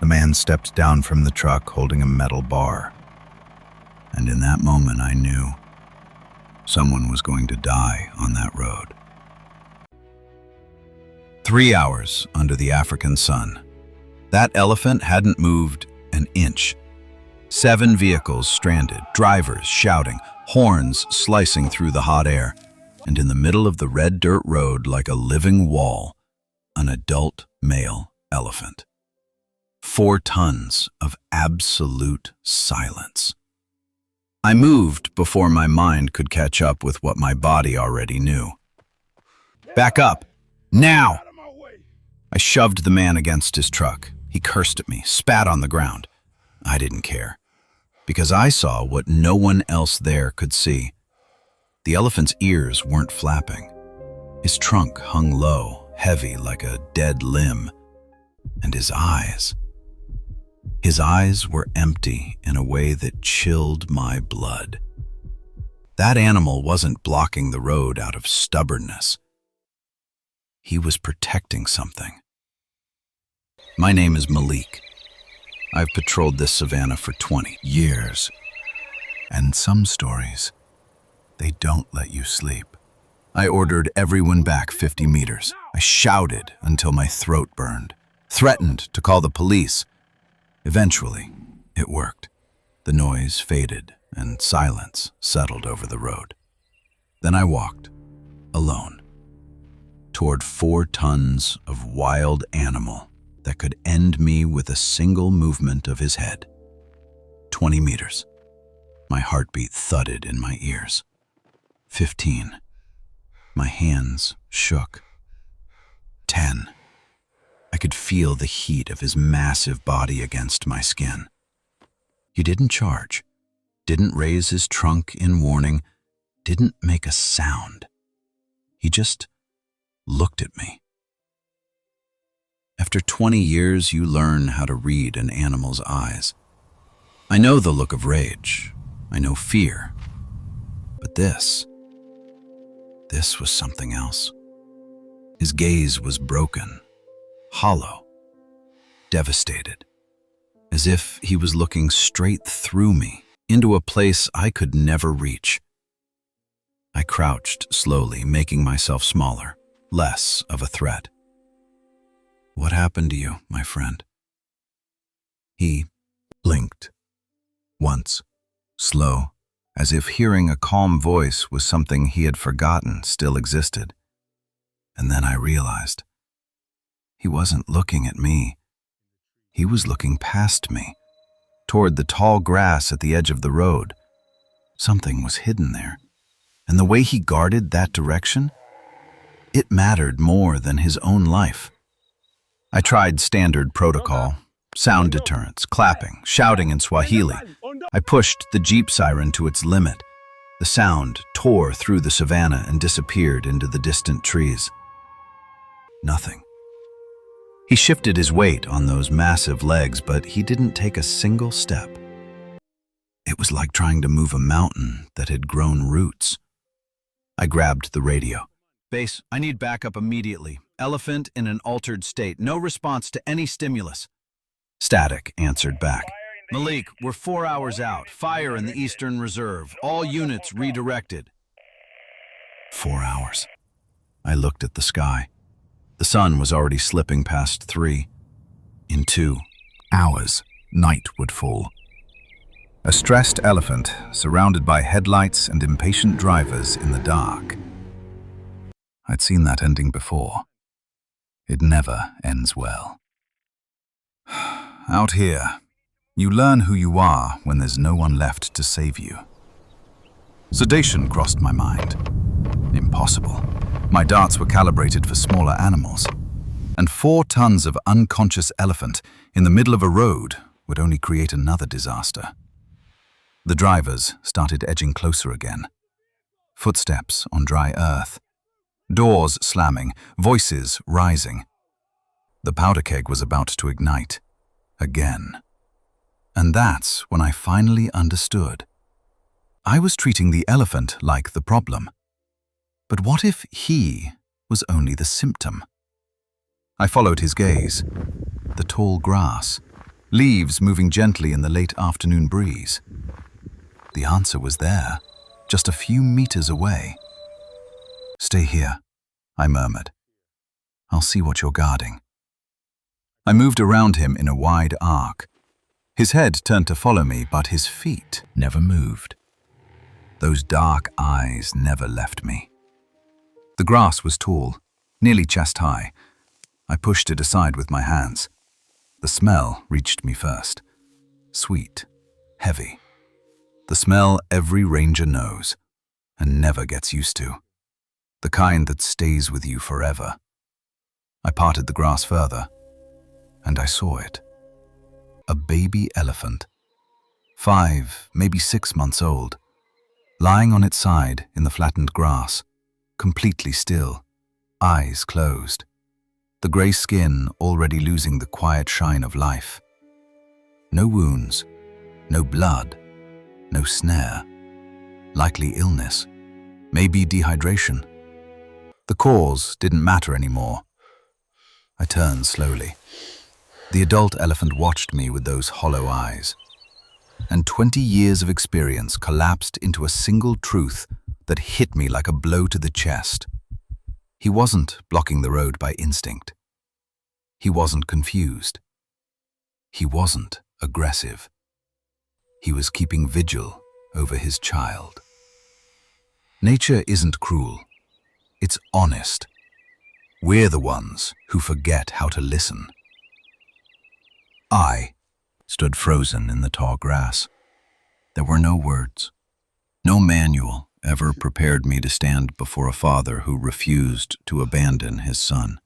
The man stepped down from the truck holding a metal bar. And in that moment I knew someone was going to die on that road. 3 hours under the African sun. That elephant hadn't moved an inch. 7 vehicles stranded, drivers shouting, horns slicing through the hot air, and in the middle of the red dirt road, like a living wall, an adult male elephant. 4 tons of absolute silence. I moved before my mind could catch up with what my body already knew. Back up! Now! I shoved the man against his truck. He cursed at me, spat on the ground. I didn't care, because I saw what no one else there could see. The elephant's ears weren't flapping. His trunk hung low, heavy like a dead limb. And his eyes were empty in a way that chilled my blood. That animal wasn't blocking the road out of stubbornness. He was protecting something. My name is Malik. I've patrolled this savanna for 20 years. And some stories, they don't let you sleep. I ordered everyone back 50 meters. I shouted until my throat burned, threatened to call the police. Eventually, it worked. The noise faded and silence settled over the road. Then I walked, alone, toward 4 tons of wild animal that could end me with a single movement of his head. 20 meters. My heartbeat thudded in my ears. 15. My hands shook. 10. I could feel the heat of his massive body against my skin. He didn't charge, didn't raise his trunk in warning, didn't make a sound. He just looked at me. After 20 years, you learn how to read an animal's eyes. I know the look of rage. I know fear. But this was something else. His gaze was broken, hollow, devastated, as if he was looking straight through me, into a place I could never reach. I crouched slowly, making myself smaller, less of a threat. "What happened to you, my friend?" He blinked. Once, slow, as if hearing a calm voice was something he had forgotten still existed. And then I realized he wasn't looking at me. He was looking past me, toward the tall grass at the edge of the road. Something was hidden there, and the way he guarded that direction, it mattered more than his own life. I tried standard protocol, sound deterrence, clapping, shouting in Swahili. I pushed the Jeep siren to its limit. The sound tore through the savanna and disappeared into the distant trees. Nothing. He shifted his weight on those massive legs, but he didn't take a single step. It was like trying to move a mountain that had grown roots. I grabbed the radio. "Base, I need backup immediately. Elephant in an altered state. No response to any stimulus." Static answered back. "Malik, we're 4 hours out. Fire in the Eastern Reserve. All units redirected." 4 hours. I looked at the sky. The sun was already slipping past 3. In 2 hours, night would fall. A stressed elephant surrounded by headlights and impatient drivers in the dark. I'd seen that ending before. It never ends well. Out here, you learn who you are when there's no one left to save you. Sedation crossed my mind. Impossible. My darts were calibrated for smaller animals, and 4 tons of unconscious elephant in the middle of a road would only create another disaster. The drivers started edging closer again. Footsteps on dry earth. Doors slamming, voices rising. The powder keg was about to ignite. Again. And that's when I finally understood. I was treating the elephant like the problem. But what if he was only the symptom? I followed his gaze. The tall grass, leaves moving gently in the late afternoon breeze. The answer was there, just a few meters away. "Stay here," I murmured. "I'll see what you're guarding." I moved around him in a wide arc. His head turned to follow me, but his feet never moved. Those dark eyes never left me. The grass was tall, nearly chest high. I pushed it aside with my hands. The smell reached me first. Sweet, heavy. The smell every ranger knows and never gets used to. The kind that stays with you forever. I parted the grass further, and I saw it. A baby elephant, 5, maybe 6 months old, lying on its side in the flattened grass, completely still, eyes closed, the gray skin already losing the quiet shine of life. No wounds, no blood, no snare. Likely illness, maybe dehydration. The cause didn't matter anymore. I turned slowly. The adult elephant watched me with those hollow eyes, and 20 years of experience collapsed into a single truth that hit me like a blow to the chest. He wasn't blocking the road by instinct. He wasn't confused. He wasn't aggressive. He was keeping vigil over his child. Nature isn't cruel. It's honest. We're the ones who forget how to listen. I stood frozen in the tall grass. There were no words. No manual ever prepared me to stand before a father who refused to abandon his son.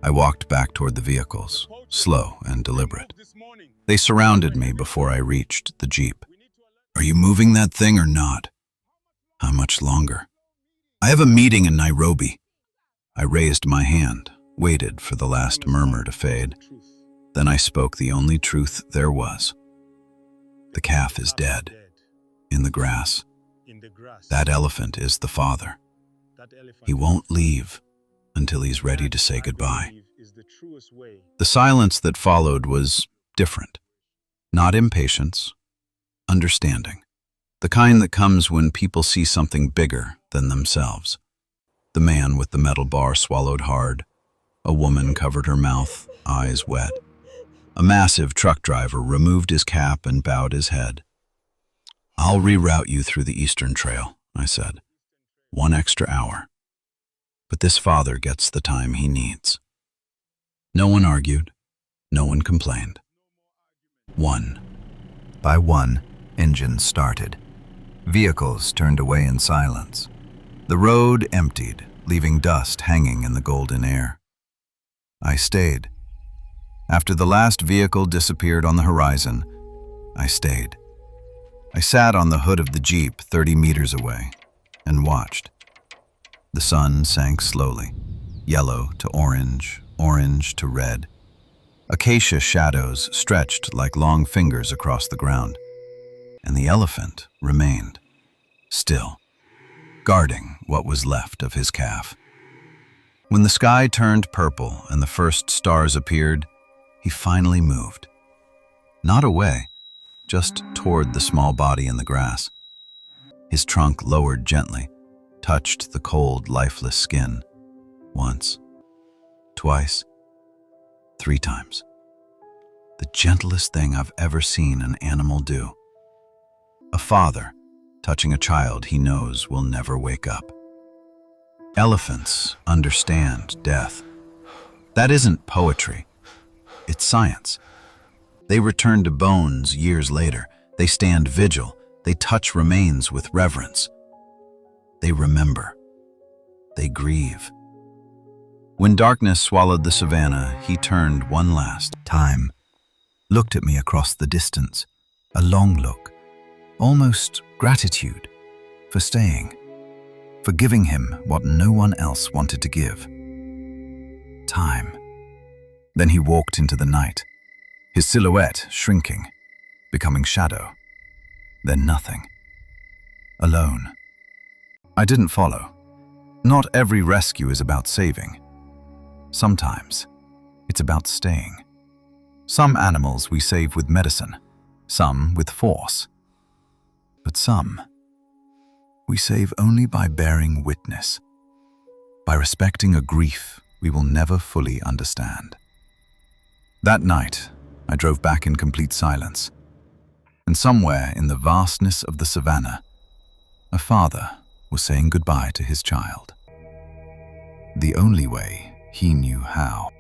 I walked back toward the vehicles, slow and deliberate. They surrounded me before I reached the Jeep. "Are you moving that thing or not?" "How much longer?" "I have a meeting in Nairobi." I raised my hand, waited for the last murmur to fade. Then I spoke the only truth there was. "The calf is dead, in the grass. That elephant is the father. He won't leave until he's ready to say goodbye." The silence that followed was different. Not impatience, understanding. The kind that comes when people see something bigger than themselves. The man with the metal bar swallowed hard. A woman covered her mouth, eyes wet. A massive truck driver removed his cap and bowed his head. "I'll reroute you through the Eastern Trail," I said. "1 extra hour. But this father gets the time he needs." No one argued. No one complained. One by one, engines started. Vehicles turned away in silence. The road emptied, leaving dust hanging in the golden air. I stayed. After the last vehicle disappeared on the horizon, I stayed. I sat on the hood of the Jeep 30 meters away and watched. The sun sank slowly, yellow to orange, orange to red. Acacia shadows stretched like long fingers across the ground, and the elephant remained, still, guarding what was left of his calf. When the sky turned purple and the first stars appeared, he finally moved. Not away, just toward the small body in the grass. His trunk lowered gently, touched the cold, lifeless skin. Once, twice, 3 times. The gentlest thing I've ever seen an animal do. A father touching a child he knows will never wake up. Elephants understand death. That isn't poetry. It's science. They return to bones years later. They stand vigil. They touch remains with reverence. They remember. They grieve. When darkness swallowed the savannah, he turned one last time, looked at me across the distance, a long look, almost gratitude for staying, for giving him what no one else wanted to give. Time. Then he walked into the night, his silhouette shrinking, becoming shadow. Then nothing. Alone. I didn't follow. Not every rescue is about saving. Sometimes it's about staying. Some animals we save with medicine, some with force. But some we save only by bearing witness, by respecting a grief we will never fully understand. That night, I drove back in complete silence, and somewhere in the vastness of the savannah, a father was saying goodbye to his child, the only way he knew how.